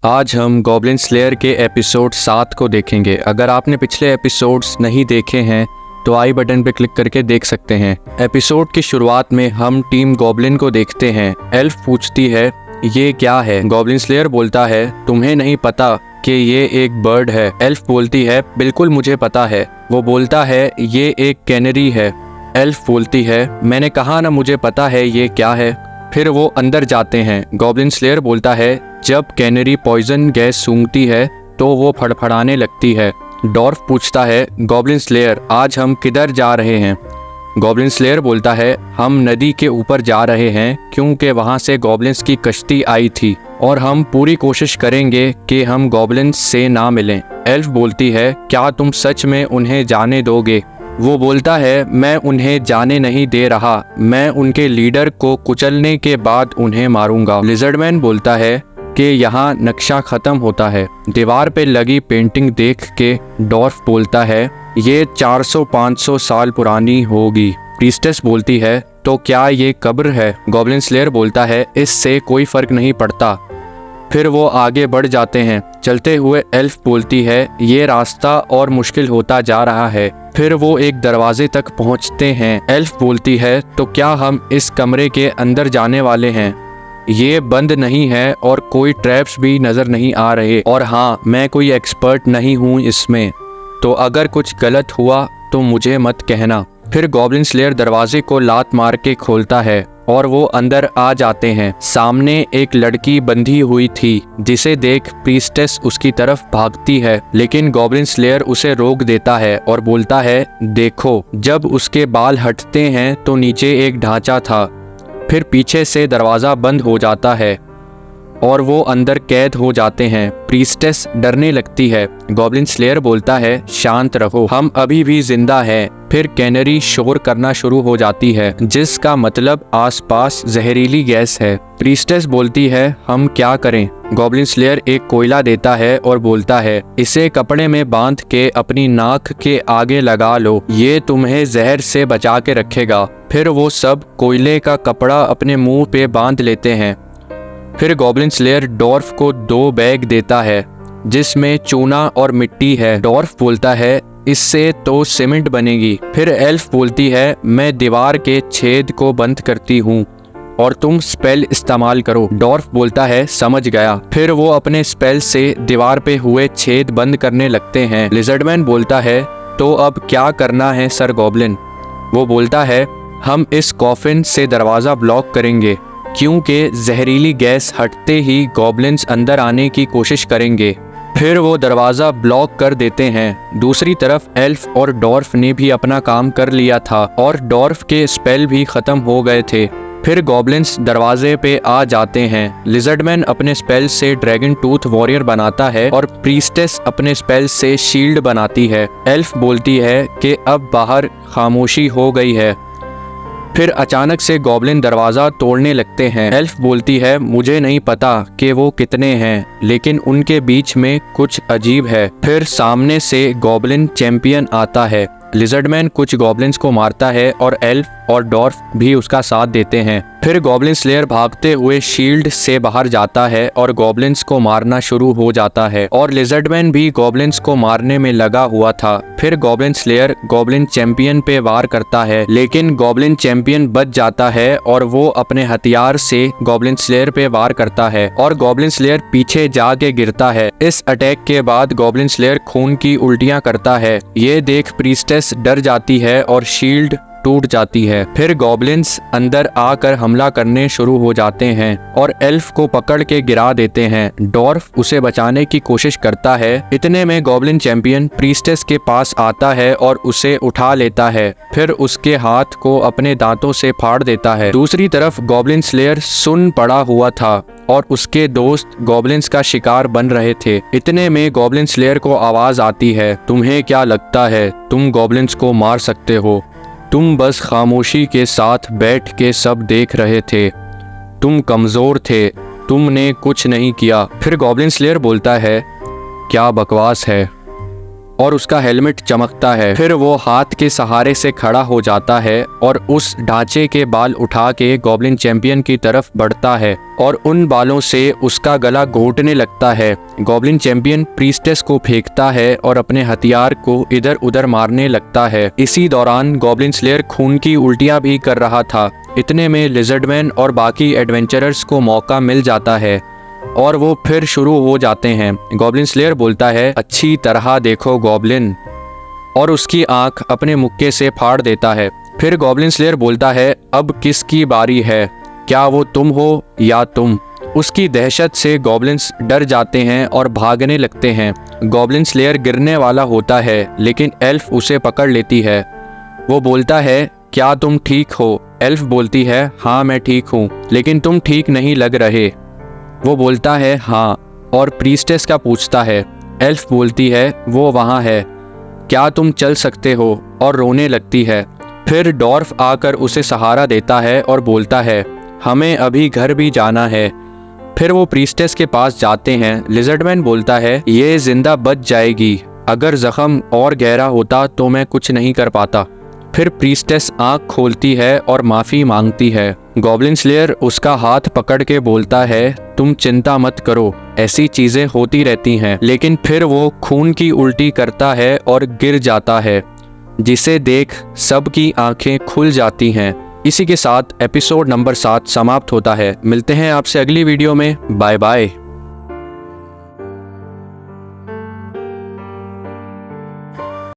आज हम goblin slayer के एपिसोड 7 को देखेंगे। अगर आपने पिछले एपिसोड्स नहीं देखे हैं तो आई बटन पर क्लिक करके देख सकते हैं। एपिसोड की शुरुआत में हम टीम गॉब्लिन को देखते हैं। एल्फ पूछती है ये क्या है। गॉब्लिन स्लेयर बोलता है तुम्हें नहीं पता कि ये एक बर्ड है। एल्फ बोलती है बिल्कुल मुझे पता है। वो बोलता है ये एक कैनरी है। एल्फ बोलती है मैंने कहा ना मुझे पता है ये क्या है। फिर वो अंदर जाते हैं। गॉब्लिन स्लेयर बोलता है जब कैनरी पॉइजन गैस सूंघती है तो वो फड़फड़ाने लगती है। डॉर्फ पूछता है गॉब्लिन स्लेयर आज हम किधर जा रहे हैं। गॉब्लिन स्लेयर बोलता है हम नदी के ऊपर जा रहे हैं क्योंकि वहाँ से गॉब्लिन्स की कश्ती आई थी और हम पूरी कोशिश करेंगे कि हम गॉब्लिन्स से ना मिलें। एल्फ बोलती है क्या तुम सच में उन्हें जाने दोगे। वो बोलता है मैं उन्हें जाने नहीं दे रहा, मैं उनके लीडर को कुचलने के बाद उन्हें मारूंगा। लिजर्डमैन बोलता है कि यहाँ नक्शा खत्म होता है। दीवार पे लगी पेंटिंग देख के डॉर्फ बोलता है ये 400-500 साल पुरानी होगी। प्रीस्टेस बोलती है तो क्या ये कब्र है। गॉब्लिन स्लेयर बोलता है इससे कोई फर्क नहीं पड़ता। फिर वो आगे बढ़ जाते हैं। चलते हुए एल्फ बोलती है ये रास्ता और मुश्किल होता जा रहा है। फिर वो एक दरवाजे तक पहुंचते हैं। एल्फ बोलती है तो क्या हम इस कमरे के अंदर जाने वाले हैं। ये बंद नहीं है और कोई ट्रैप्स भी नज़र नहीं आ रहे। और हाँ मैं कोई एक्सपर्ट नहीं हूँ इसमें, तो अगर कुछ गलत हुआ तो मुझे मत कहना। फिर गॉब्लिन स्लेयर दरवाजे को लात मार के खोलता है और वो अंदर आ जाते हैं। सामने एक लड़की बंधी हुई थी जिसे देख प्रीस्टेस उसकी तरफ भागती है, लेकिन गॉब्लिन स्लेयर उसे रोक देता है और बोलता है देखो जब उसके बाल हटते हैं तो नीचे एक ढांचा था। फिर पीछे से दरवाज़ा बंद हो जाता है और वो अंदर कैद हो जाते हैं। प्रीस्टेस डरने लगती है। गॉब्लिन स्लेयर बोलता है शांत रहो, हम अभी भी जिंदा हैं। फिर कैनरी शोर करना शुरू हो जाती है जिसका मतलब आसपास जहरीली गैस है। प्रीस्टेस बोलती है हम क्या करें। गॉब्लिन स्लेयर एक कोयला देता है और बोलता है इसे कपड़े में बांध के अपनी नाक के आगे लगा लो, ये तुम्हें जहर से बचा के रखेगा। फिर वो सब कोयले का कपड़ा अपने मुंह पे बांध लेते हैं। फिर गॉब्लिन स्लेयर डॉर्फ को 2 बैग देता है जिसमें चूना और मिट्टी है। डॉर्फ बोलता है इससे तो सीमेंट बनेगी। फिर एल्फ बोलती है मैं दीवार के छेद को बंद करती हूँ और तुम स्पेल इस्तेमाल करो। डॉर्फ बोलता है समझ गया। फिर वो अपने स्पेल से दीवार पे हुए छेद बंद करने लगते हैं। लिजर्डमैन बोलता है तो अब क्या करना है सर गॉब्लिन। वो बोलता है हम इस कॉफिन से दरवाज़ा ब्लॉक करेंगे क्योंकि जहरीली गैस हटते ही गॉब्लिन्स अंदर आने की कोशिश करेंगे। फिर वो दरवाज़ा ब्लॉक कर देते हैं। दूसरी तरफ एल्फ और डॉर्फ ने भी अपना काम कर लिया था और डॉर्फ के स्पेल भी ख़त्म हो गए थे। फिर गॉब्लिन्स दरवाजे पे आ जाते हैं। लिजर्डमैन अपने स्पेल से ड्रैगन टूथ वॉरियर बनाता है और प्रीस्टेस अपने स्पेल से शील्ड बनाती है। एल्फ बोलती है कि अब बाहर खामोशी हो गई है। फिर अचानक से गॉब्लिन दरवाज़ा तोड़ने लगते हैं। एल्फ बोलती है मुझे नहीं पता कि वो कितने हैं, लेकिन उनके बीच में कुछ अजीब है। फिर सामने से गॉब्लिन चैंपियन आता है। लिजर्डमैन कुछ गॉब्लिन्स को मारता है और एल्फ और डॉर्फ भी उसका साथ देते हैं। फिर गॉब्लिन स्लेयर भागते हुए शील्ड से बाहर जाता है और गॉब्लिन्स को मारना शुरू हो जाता है और लिजर्डमैन भी गॉब्लिन्स को मारने में लगा हुआ था। फिर गॉब्लिन स्लेयर गॉब्लिन चैंपियन पे वार करता है, लेकिन गॉब्लिन चैंपियन बच जाता है और वो अपने हथियार से गॉब्लिन स्लेयर पे वार करता है और गॉब्लिन स्लेयर पीछे जाके गिरता है। इस अटैक के बाद गॉब्लिन स्लेयर खून की उल्टियां करता है। ये देख प्रीस्टेस डर जाती है और शील्ड टूट जाती है। फिर गॉब्लिन्स अंदर आकर हमला करने शुरू हो जाते हैं और एल्फ को पकड़ के गिरा देते हैं। डॉर्फ उसे बचाने की कोशिश करता है। इतने में गॉब्लिन चैंपियन प्रीस्टेस के पास आता है और उसे उठा लेता है। फिर उसके हाथ को अपने दांतों से फाड़ देता है। दूसरी तरफ गॉब्लिन स्लेयर सुन पड़ा हुआ था और उसके दोस्त गॉब्लिन्स का शिकार बन रहे थे। इतने में गॉब्लिन स्लेयर को आवाज आती है तुम्हें क्या लगता है तुम गॉब्लिन्स को मार सकते हो। तुम बस खामोशी के साथ बैठ के सब देख रहे थे। तुम कमज़ोर थे, तुमने कुछ नहीं किया। फिर गॉब्लिन स्लेयर बोलता है क्या बकवास है, और उसका हेलमेट चमकता है। फिर वो हाथ के सहारे से खड़ा हो जाता है और उस ढांचे के बाल उठा के गॉब्लिन चैंपियन की तरफ बढ़ता है और उन बालों से उसका गला घोंटने लगता है। गॉब्लिन चैंपियन प्रीस्टेस को फेंकता है और अपने हथियार को इधर उधर मारने लगता है। इसी दौरान गॉब्लिन स्लेयर खून की उल्टियां भी कर रहा था। इतने में लिजर्डमैन और बाकी एडवेंचरर्स को मौका मिल जाता है और वो फिर शुरू हो जाते हैं। गॉब्लिन स्लेयर बोलता है, अच्छी तरह देखो गॉब्लिन, और उसकी आंख अपने मुक्के से फाड़ देता है। फिर गॉब्लिन स्लेयर बोलता है, अब किसकी बारी है, क्या वो तुम हो या तुम। उसकी दहशत से गॉब्लिन्स डर जाते हैं और भागने लगते हैं। गॉब्लिन स्लेयर गिरने वाला होता है लेकिन एल्फ उसे पकड़ लेती है। वो बोलता है, क्या तुम ठीक हो। एल्फ बोलती है, हाँ मैं ठीक हूँ, लेकिन तुम ठीक नहीं लग रहे। वो बोलता है, हाँ, और प्रीस्टेस का पूछता है। एल्फ बोलती है, वो वहाँ है, क्या तुम चल सकते हो, और रोने लगती है। फिर डॉर्फ आकर उसे सहारा देता है और बोलता है, हमें अभी घर भी जाना है। फिर वो प्रीस्टेस के पास जाते हैं। लिजर्डमैन बोलता है, ये जिंदा बच जाएगी, अगर जख्म और गहरा होता तो मैं कुछ नहीं कर पाता। फिर प्रीस्टेस आंख खोलती है और माफ़ी मांगती है। गॉब्लिन स्लेयर उसका हाथ पकड़ के बोलता है, तुम चिंता मत करो, ऐसी चीज़ें होती रहती हैं। लेकिन फिर वो खून की उल्टी करता है और गिर जाता है, जिसे देख सबकी आंखें खुल जाती हैं। इसी के साथ एपिसोड नंबर 7 समाप्त होता है। मिलते हैं आपसे अगली वीडियो में। Bye bye.